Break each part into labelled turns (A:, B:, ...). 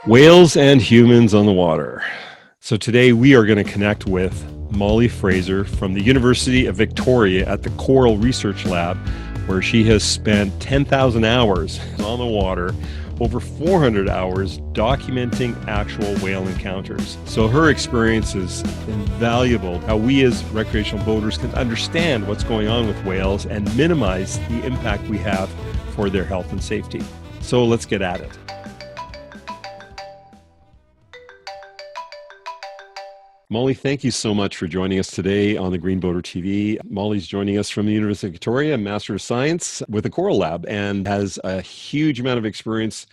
A: Whales and humans on the water. So today we are going to connect with Molly Fraser from the University of Victoria at the Coral Research Lab, where she has spent 10,000 hours on the water, over 400 hours documenting actual whale encounters. So her experience is invaluable, how we as recreational boaters can understand what's going on with whales and minimize the impact we have for their health and safety. So let's get at it. Molly, thank you so much for joining us today on the Green Boater TV. Molly's joining us from the University of Victoria, Master of Science with the Coral Lab, and has a huge amount of experience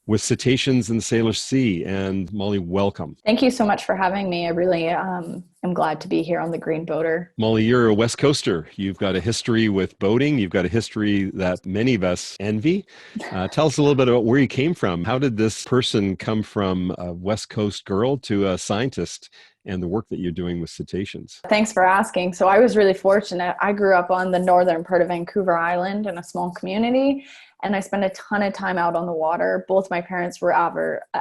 A: with cetaceans in the Salish Sea. And Molly, welcome.
B: Thank you so much for having me. I really am glad to be here on the Green Boater.
A: Molly, you're a West Coaster. You've got a history with boating. You've got a history that many of us envy. Tell us a little bit about where you came from. How did this person come from a West Coast girl to a scientist and the work that you're doing with cetaceans?
B: Thanks for asking. So I was really fortunate. I grew up on the northern part of Vancouver Island in a small community, and I spent a ton of time out on the water. Both my parents were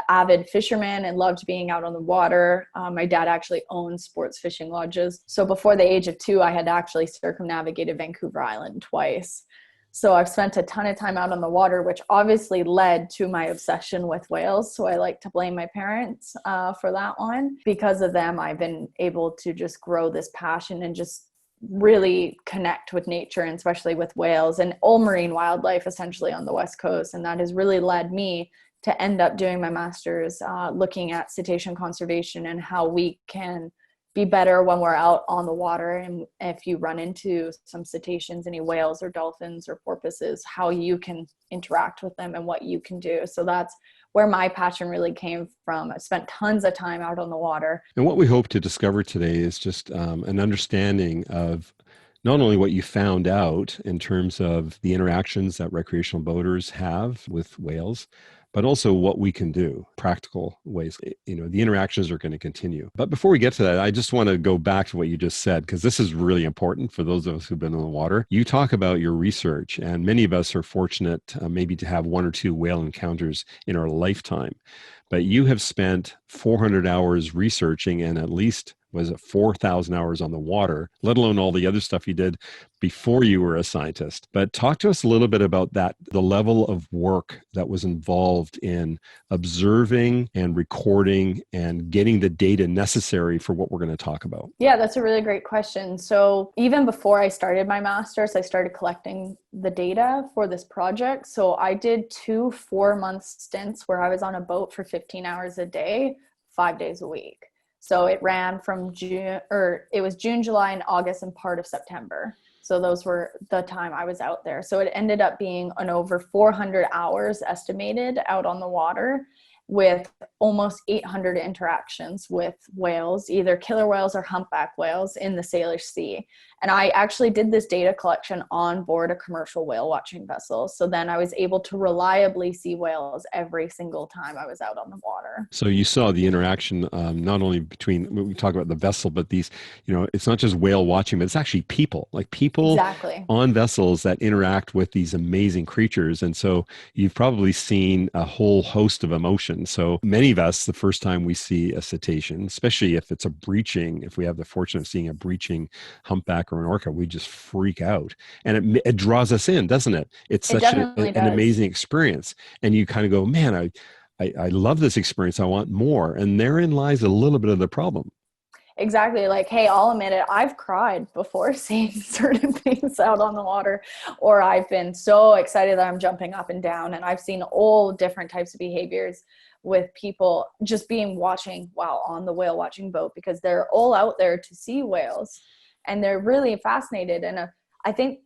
B: avid fishermen and loved being out on the water. My dad actually owned sports fishing lodges. So before the age of 2, I had actually circumnavigated Vancouver Island twice. So I've spent a ton of time out on the water, which obviously led to my obsession with whales. So I like to blame my parents for that one. Because of them, I've been able to just grow this passion and just really connect with nature, and especially with whales and all marine wildlife essentially on the West Coast. And that has really led me to end up doing my master's looking at cetacean conservation and how we can be better when we're out on the water. And if you run into some cetaceans, any whales or dolphins or porpoises, how you can interact with them and what you can do. So that's where my passion really came from. I spent tons of time out on the water.
A: And what we hope to discover today is just an understanding of not only what you found out in terms of the interactions that recreational boaters have with whales, but also what we can do, practical ways. You know, the interactions are going to continue. But before we get to that, I just want to go back to what you just said, because this is really important for those of us who've been on the water. You talk about your research, and many of us are fortunate maybe to have 1 or 2 whale encounters in our lifetime. But you have spent 400 hours researching and at least, was it 4,000 hours on the water, let alone all the other stuff you did before you were a scientist. But talk to us a little bit about that, the level of work that was involved in observing and recording and getting the data necessary for what we're going to talk about.
B: Yeah, that's a really great question. So even before I started my master's, I started collecting the data for this project. So I did 2 4-month stints where I was on a boat for 15 hours a day, 5 days a week. So it ran from June, or it was June, July, and August, and part of September. So those were the time I was out there. So it ended up being an over 400 hours estimated out on the water, with almost 800 interactions with whales, either killer whales or humpback whales in the Salish Sea. And I actually did this data collection on board a commercial whale watching vessel. So then I was able to reliably see whales every single time I was out on the water.
A: So you saw the interaction not only between, we talk about the vessel, but these, you know, it's not just whale watching, but it's actually people, like people
B: Exactly.
A: on vessels that interact with these amazing creatures. And so you've probably seen a whole host of emotions. So many of us, the first time we see a cetacean, especially if it's a breaching, if we have the fortune of seeing a breaching humpback or an orca, we just freak out. And it draws us in, doesn't it? It's
B: It
A: such
B: definitely
A: an
B: does.
A: amazing experience. And you kind of go, man, I love this experience. I want more. And therein lies a little bit of the problem.
B: Exactly. Like, hey, I'll admit it. I've cried before seeing certain things out on the water, or I've been so excited that I'm jumping up and down. And I've seen all different types of behaviors with people just being watching while on the whale watching boat, because they're all out there to see whales and they're really fascinated. And I think,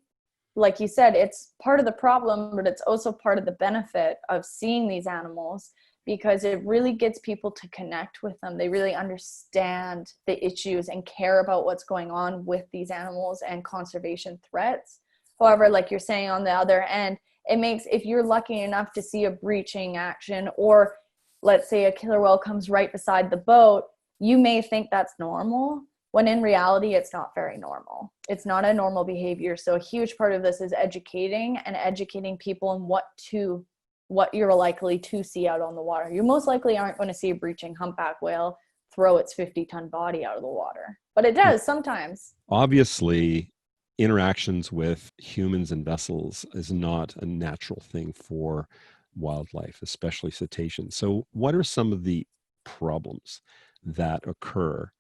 B: like you said, it's part of the problem, but it's also part of the benefit of seeing these animals, because it really gets people to connect with them. They really understand the issues and care about what's going on with these animals and conservation threats. However, like you're saying, on the other end, it makes, if you're lucky enough to see a breaching action, or let's say a killer whale comes right beside the boat, you may think that's normal, when in reality, it's not very normal. It's not a normal behavior. So a huge part of this is educating people on what to what you're likely to see out on the water. You most likely aren't going to see a breaching humpback whale throw its 50-ton body out of the water, but it does sometimes.
A: Obviously, interactions with humans and vessels is not a natural thing for wildlife, especially cetaceans. So, what are some of the problems that occur?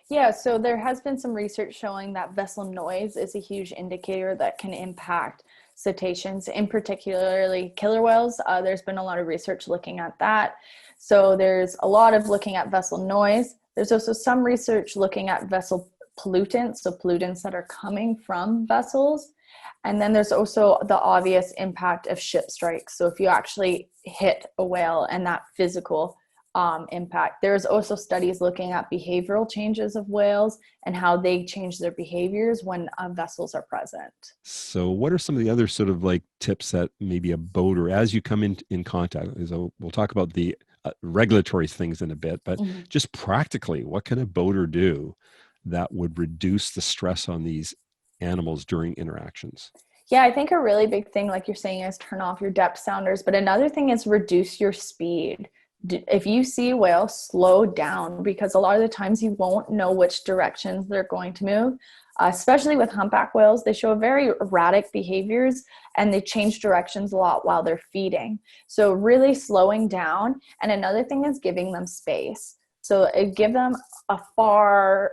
B: Yeah, so there has been some research showing that vessel noise is a huge indicator that can impact cetaceans, in particularly killer whales. There's been a lot of research looking at that. So there's a lot of looking at vessel noise. There's also some research looking at vessel pollutants, so pollutants that are coming from vessels. And then there's also the obvious impact of ship strikes. So if you actually hit a whale and that physical impact. There's also studies looking at behavioral changes of whales and how they change their behaviors when vessels are present.
A: So, what are some of the other sort of like tips that maybe a boater, as you come in contact? So we'll talk about the regulatory things in a bit, but just practically, what can a boater do that would reduce the stress on these animals during interactions?
B: Yeah, I think a really big thing, like you're saying, is turn off your depth sounders. But another thing is reduce your speed. If you see a whale, slow down, because a lot of the times you won't know which directions they're going to move. Especially with humpback whales, they show very erratic behaviors and they change directions a lot while they're feeding. So really slowing down. And another thing is giving them space. So give them a far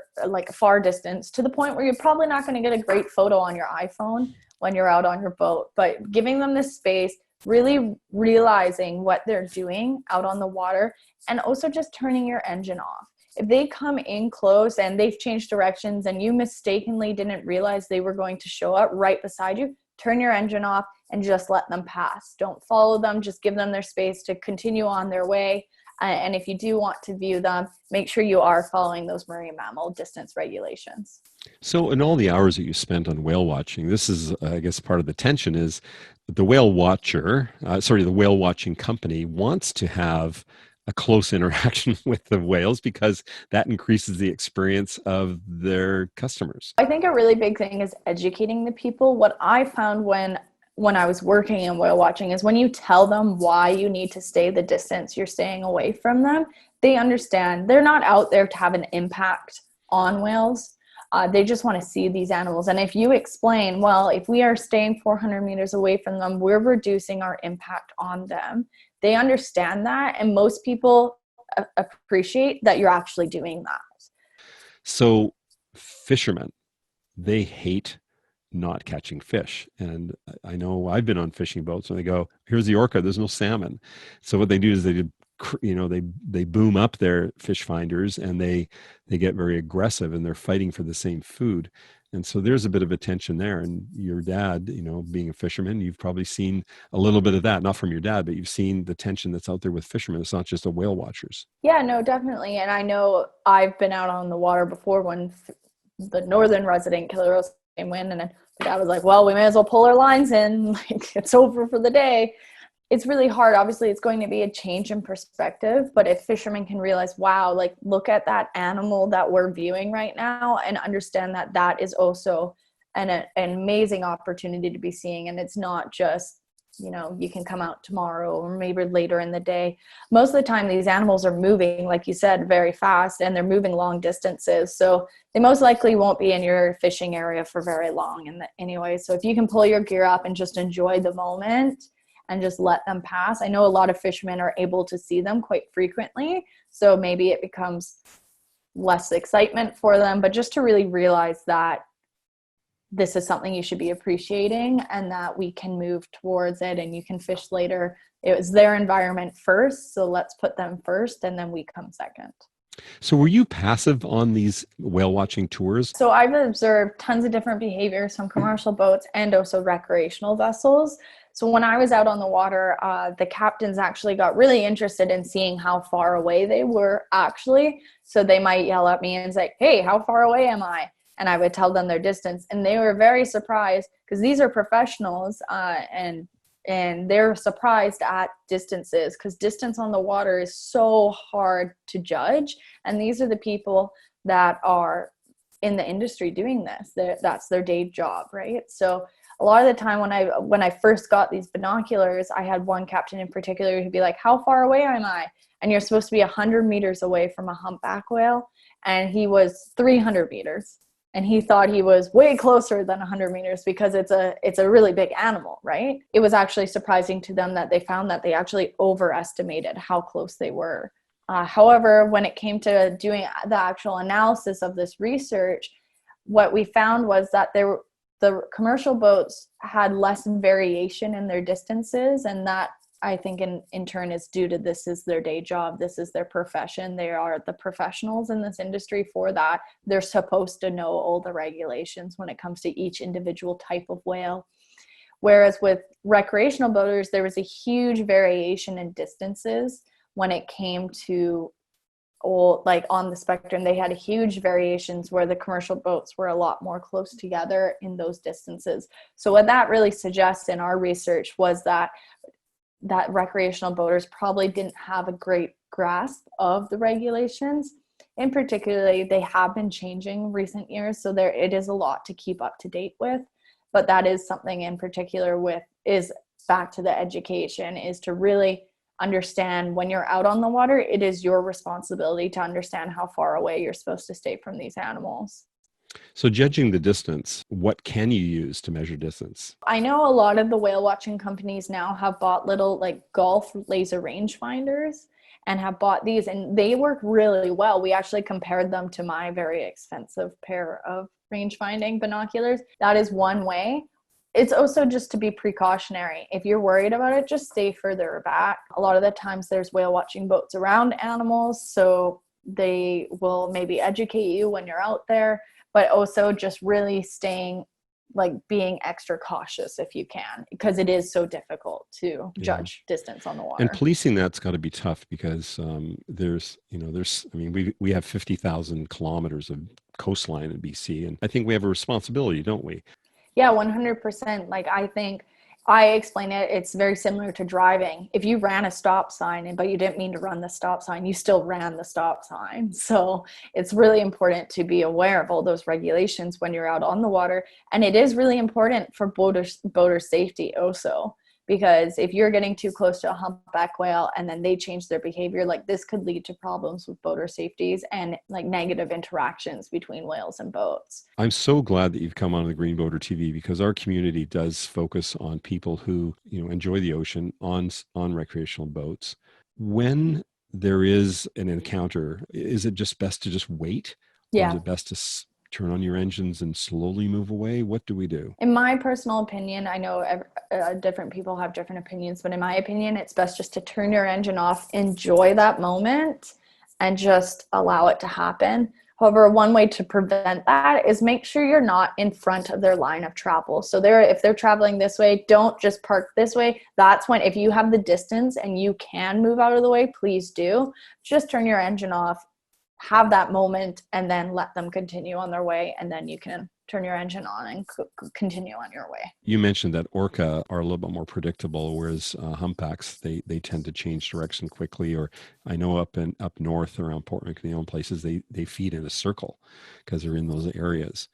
B: distance, to the point where you're probably not going to get a great photo on your iPhone when you're out on your boat, but giving them this space, really realizing what they're doing out on the water, and also just turning your engine off. If they come in close and they've changed directions and you mistakenly didn't realize they were going to show up right beside you, turn your engine off and just let them pass. Don't follow them, just give them their space to continue on their way. And if you do want to view them, make sure you are following those marine mammal distance regulations.
A: So, in all the hours that you spent on whale watching, this is, I guess, part of the tension is the whale watcher, the whale watching company wants to have a close interaction with the whales because that increases the experience of their customers.
B: I think a really big thing is educating the people. What I found when I was working in whale watching is when you tell them why you need to stay the distance you're staying away from them, they understand. They're not out there to have an impact on whales. They just want to see these animals. And if you explain, well, if we are staying 400 meters away from them, we're reducing our impact on them. They understand that. And most people appreciate that you're actually doing that.
A: So, fishermen, they hate not catching fish. And I know I've been on fishing boats and they go, here's the orca, there's no salmon. So what they do is they boom up their fish finders and they get very aggressive and they're fighting for the same food. And so there's a bit of a tension there. And your dad, being a fisherman, you've probably seen a little bit of that, not from your dad, but you've seen the tension that's out there with fishermen. It's not just the whale watchers.
B: Yeah, no, definitely. And I know I've been out on the water before when the northern resident killer whales came in, and then my dad was like, well, we may as well pull our lines in. Like, it's over for the day. It's really hard. Obviously, it's going to be a change in perspective. But if fishermen can realize, wow, like, look at that animal that we're viewing right now and understand that that is also an amazing opportunity to be seeing. And it's not just, you can come out tomorrow or maybe later in the day. Most of the time, these animals are moving, like you said, very fast, and they're moving long distances. So they most likely won't be in your fishing area for very long anyway. So if you can pull your gear up and just enjoy the moment and just let them pass. I know a lot of fishermen are able to see them quite frequently. So maybe it becomes less excitement for them, but just to really realize that this is something you should be appreciating and that we can move towards it and you can fish later. It was their environment first, so let's put them first and then we come second.
A: So were you passive on these whale watching tours?
B: So I've observed tons of different behaviors from commercial boats and also recreational vessels. So when I was out on the water, the captains actually got really interested in seeing how far away they were actually. So they might yell at me and say, hey, how far away am I? And I would tell them their distance. And they were very surprised because these are professionals and they're surprised at distances because distance on the water is so hard to judge. And these are the people that are in the industry doing this. That's their day job, right? So a lot of the time when I first got these binoculars, I had one captain in particular who'd be like, how far away am I? And you're supposed to be 100 meters away from a humpback whale. And he was 300 meters. And he thought he was way closer than 100 meters because it's a really big animal, right? It was actually surprising to them that they found that they actually overestimated how close they were. However, when it came to doing the actual analysis of this research, what we found was that the commercial boats had less variation in their distances, and that I think in turn is due to this is their day job, this is their profession, they are the professionals in this industry for that. They're supposed to know all the regulations when it comes to each individual type of whale. Whereas with recreational boaters, there was a huge variation in distances when it came to like on the spectrum. They had huge variations where the commercial boats were a lot more close together in those distances. So what that really suggests in our research was that recreational boaters probably didn't have a great grasp of the regulations. In particular, they have been changing recent years, so it is a lot to keep up to date with. But that is something in particular is back to the education, is to really understand when you're out on the water, it is your responsibility to understand how far away you're supposed to stay from these animals.
A: So judging the distance, what can you use to measure distance?
B: I know a lot of the whale watching companies now have bought little like golf laser rangefinders and have bought these, and they work really well. We actually compared them to my very expensive pair of rangefinding binoculars. That is one way. It's also just to be precautionary. If you're worried about it, just stay further back. A lot of the times there's whale watching boats around animals, so they will maybe educate you when you're out there, but also just really being extra cautious if you can, because it is so difficult to judge distance on the water.
A: And policing that's got to be tough because we have 50,000 kilometers of coastline in BC, and I think we have a responsibility, don't we?
B: Yeah, 100%. Like, I think I explain it, it's very similar to driving. If you ran a stop sign, but you didn't mean to run the stop sign, you still ran the stop sign. So it's really important to be aware of all those regulations when you're out on the water. And it is really important for boater safety also, because if you're getting too close to a humpback whale and then they change their behavior, like this could lead to problems with boater safeties and like negative interactions between whales and boats.
A: I'm so glad that you've come on the Green Boater TV, because our community does focus on people who, enjoy the ocean on recreational boats. When there is an encounter, is it just best to just wait?
B: Yeah.
A: Or is it best to turn on your engines and slowly move away? What do we do?
B: In my personal opinion, I know different people have different opinions, but in my opinion, it's best just to turn your engine off, enjoy that moment, and just allow it to happen. However, one way to prevent that is make sure you're not in front of their line of travel. So if they're traveling this way, don't just park this way. That's when, if you have the distance and you can move out of the way, please do. Just turn your engine off, have that moment, and then let them continue on their way, and then you can turn your engine on and continue on your way. You
A: mentioned that orca are a little bit more predictable, whereas humpbacks, they tend to change direction quickly. Or I know up north around Port McNeill and places, they feed in a circle because they're in those areas.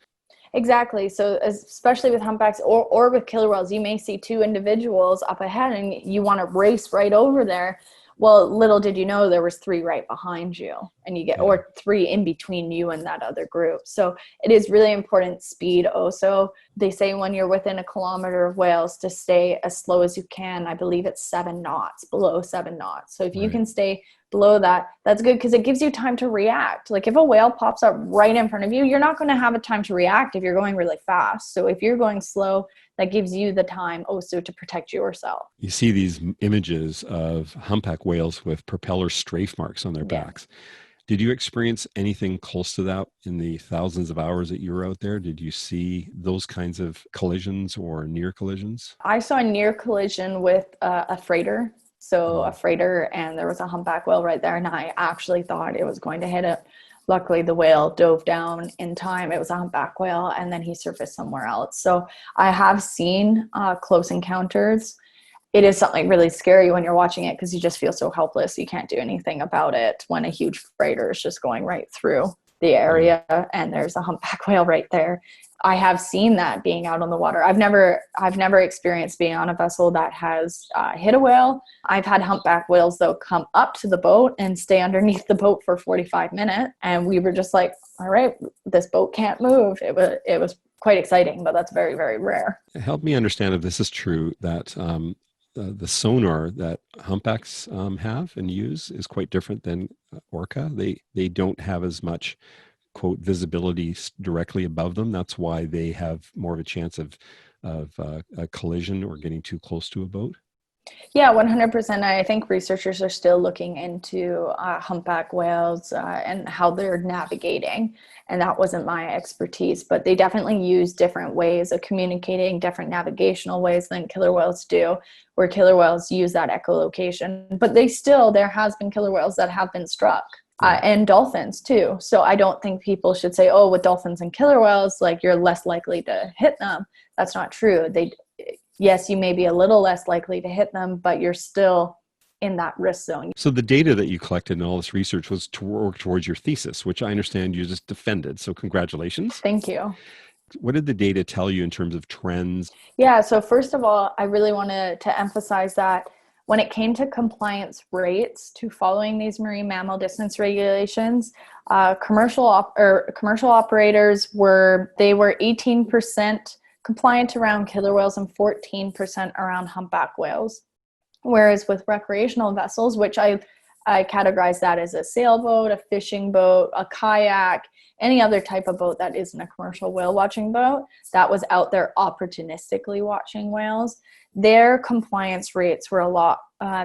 B: Exactly. So especially with humpbacks or with killer whales, you may see two individuals up ahead and you want to race right over there. Well, little did you know there was three right behind you, and or three in between you and that other group. So it is really important speed also. They say when you're within a kilometer of whales to stay as slow as you can. I believe it's 7 knots, below 7 knots. So if you can stay below that, that's good, because it gives you time to react. Like if a whale pops up right in front of you, you're not going to have a time to react if you're going really fast. So if you're going slow, that gives you the time also to protect yourself. You see these images of humpback whales with propeller strafe marks on their backs. Did you experience anything close to that in the thousands of hours that you were out there? Did you see those kinds of collisions or near collisions? I saw a near collision with a freighter. So a freighter, and there was a humpback whale right there, and I actually thought it was going to hit it. Luckily, the whale dove down in time. It was a humpback whale, and then he surfaced somewhere else. So I have seen close encounters. It is something really scary when you're watching it, because you just feel so helpless. You can't do anything about it when a huge freighter is just going right through. the area, and there's a humpback whale right there. I have seen that being out on the water. I've never experienced being on a vessel that has hit a whale. I've had humpback whales though come up to the boat and stay underneath the boat for 45 minutes, and we were just like, all right, this boat can't move. It was quite exciting, but that's very, very rare.
A: Help me understand if this is true, that the sonar that humpbacks have and use is quite different than orca. They don't have as much, quote, visibility directly above them. That's why they have more of a chance of a collision or getting too close to a boat.
B: Yeah, 100%. I think researchers are still looking into humpback whales and how they're navigating. And that wasn't my expertise, but they definitely use different ways of communicating, different navigational ways than killer whales do, where killer whales use that echolocation. But there has been killer whales that have been struck. And dolphins too. So I don't think people should say, oh, with dolphins and killer whales, like you're less likely to hit them. That's not true. Yes, you may be a little less likely to hit them, but you're still in that risk zone.
A: So the data that you collected in all this research was to work towards your thesis, which I understand you just defended. So congratulations.
B: Thank you.
A: What did the data tell you in terms of trends?
B: Yeah, so first of all, I really wanted to emphasize that when it came to compliance rates to following these marine mammal distance regulations, commercial operators were 18% compliant around killer whales and 14% around humpback whales. Whereas with recreational vessels, which I categorize that as a sailboat, a fishing boat, a kayak, any other type of boat that isn't a commercial whale watching boat that was out there opportunistically watching whales, their compliance rates were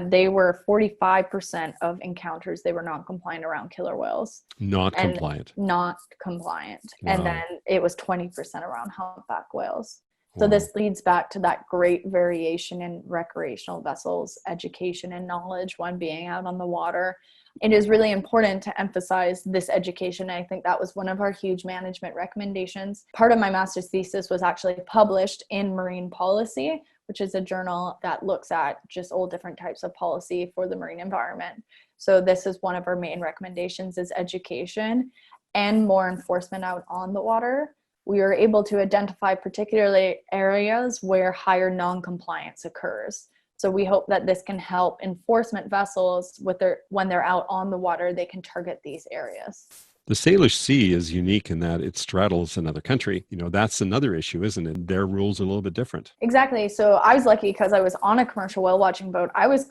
B: they were 45% of encounters. They were non-compliant around killer whales.
A: Not compliant.
B: Not compliant.
A: Wow.
B: And then it was 20% around humpback whales. So this leads back to that great variation in recreational vessels, education and knowledge, one being out on the water. It is really important to emphasize this education. I think that was one of our huge management recommendations. Part of my master's thesis was actually published in Marine Policy, which is a journal that looks at just all different types of policy for the marine environment. So this is one of our main recommendations, is education and more enforcement out on the water. We were able to identify particularly areas where higher non-compliance occurs. So we hope that this can help enforcement vessels when they're out on the water, they can target these areas.
A: The Salish Sea is unique in that it straddles another country. That's another issue, isn't it? Their rules are a little bit different.
B: Exactly. So I was lucky because I was on a commercial whale watching boat. I was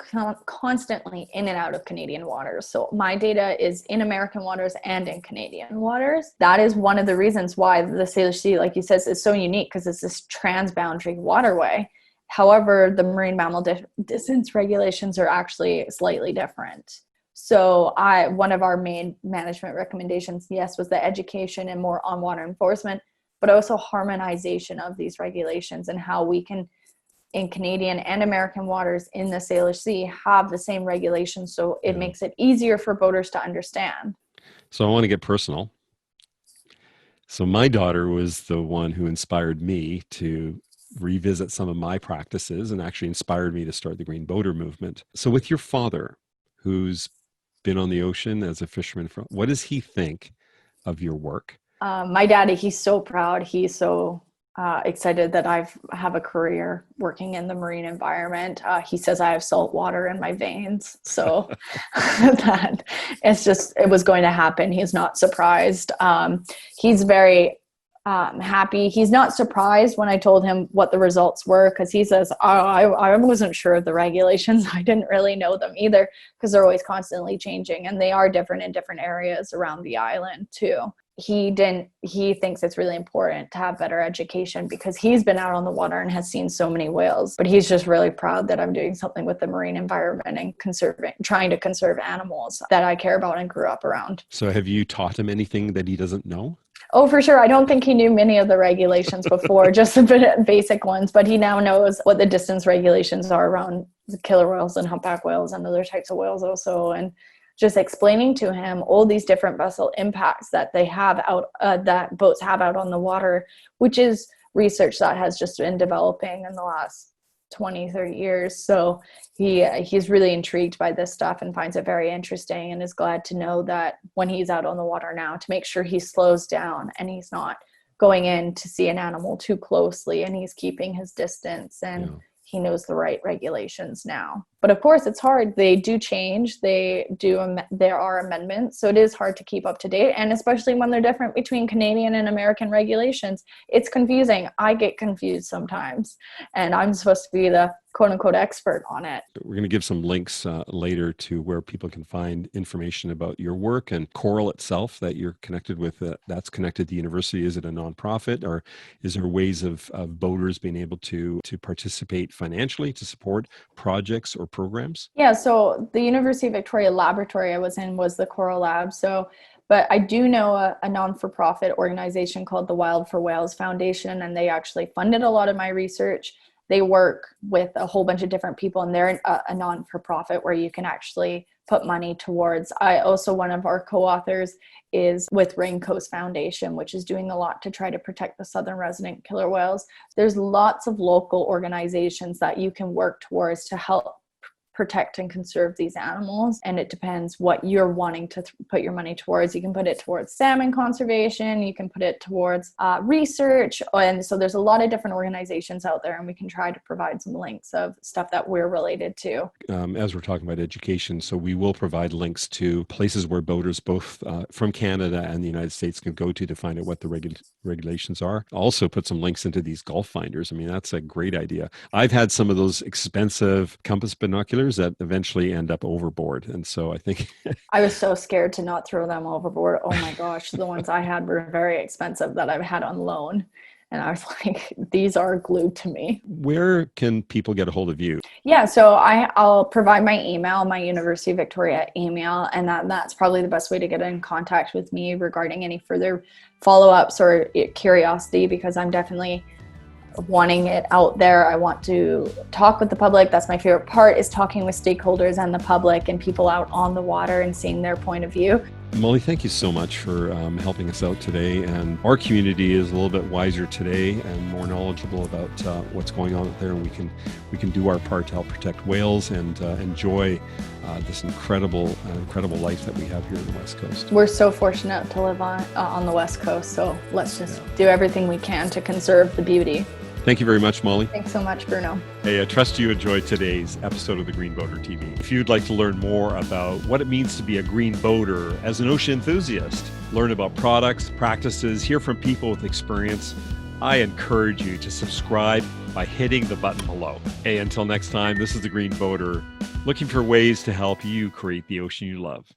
B: constantly in and out of Canadian waters. So my data is in American waters and in Canadian waters. That is one of the reasons why the Salish Sea, like you said, is so unique, because it's this transboundary waterway. However, the marine mammal distance regulations are actually slightly different. So one of our main management recommendations, yes, was the education and more on-water enforcement, but also harmonization of these regulations and how we can, in Canadian and American waters in the Salish Sea, have the same regulations, so it makes it easier for boaters to understand.
A: So I want to get personal. So my daughter was the one who inspired me to revisit some of my practices and actually inspired me to start the Green Boater movement. So with your father, who's been on the ocean as a fisherman, what does he think of your work?
B: My daddy, he's so proud. He's so excited that I have a career working in the marine environment. He says I have salt water in my veins. So that it was going to happen. He's not surprised. He's very happy. He's not surprised when I told him what the results were, because he says, I wasn't sure of the regulations. I didn't really know them either, because they're always constantly changing, and they are different in different areas around the island too. He thinks it's really important to have better education because he's been out on the water and has seen so many whales, but he's just really proud that I'm doing something with the marine environment and trying to conserve animals that I care about and grew up around.
A: So have you taught him anything that he doesn't know?
B: Oh, for sure. I don't think he knew many of the regulations before, just the basic ones, but he now knows what the distance regulations are around the killer whales and humpback whales and other types of whales also. And just explaining to him all these different vessel impacts that they have that boats have out on the water, which is research that has just been developing in the last 20, 30 years. So he's really intrigued by this stuff and finds it very interesting, and is glad to know that when he's out on the water now, to make sure he slows down and he's not going in to see an animal too closely, and he's keeping his distance, and he knows the right regulations now. But of course, it's hard. They do change. There are amendments. So it is hard to keep up to date. And especially when they're different between Canadian and American regulations, it's confusing. I get confused sometimes. And I'm supposed to be the quote unquote expert on it.
A: We're going to give some links later to where people can find information about your work and Coral itself that you're connected with. That's connected to the university. Is it a nonprofit, or is there ways of boaters being able to participate financially to support projects or programs?
B: Yeah, so the University of Victoria laboratory I was in was the Coral Lab. But I do know a non-for-profit organization called the Wild for Whales Foundation, and they actually funded a lot of my research. They work with a whole bunch of different people, and they're a non-for-profit where you can actually put money towards. One of our co-authors is with Rain Coast Foundation, which is doing a lot to try to protect the southern resident killer whales. There's lots of local organizations that you can work towards to help protect and conserve these animals, and it depends what you're wanting to put your money towards. You can put it towards salmon conservation, you can put it towards research, and so there's a lot of different organizations out there, and we can try to provide some links of stuff that we're related to.
A: As we're talking about education, so we will provide links to places where boaters both from Canada and the United States can go to find out what the regulations are. Also put some links into these Gulf finders. I mean, that's a great idea. I've had some of those expensive compass binoculars that eventually end up overboard. And so I think
B: I was so scared to not throw them overboard. Oh my gosh, the ones I had were very expensive that I've had on loan. And I was like, these are glued to me.
A: Where can people get a hold of you?
B: Yeah, so I'll provide my email, my University of Victoria email, and that's probably the best way to get in contact with me regarding any further follow-ups or curiosity, because I'm definitely wanting it out there. I want to talk with the public. That's my favorite part, is talking with stakeholders and the public and people out on the water and seeing their point of view.
A: Molly, thank you so much for helping us out today. And our community is a little bit wiser today and more knowledgeable about what's going on out there. And we can do our part to help protect whales and enjoy this incredible life that we have here on the West Coast.
B: We're so fortunate to live on the West Coast. So let's just do everything we can to conserve the beauty.
A: Thank you very much, Molly.
B: Thanks so much, Bruno.
A: Hey, I trust you enjoyed today's episode of the Green Boater TV. If you'd like to learn more about what it means to be a green boater as an ocean enthusiast, learn about products, practices, hear from people with experience, I encourage you to subscribe by hitting the button below. Hey, until next time, this is the Green Boater, looking for ways to help you create the ocean you love.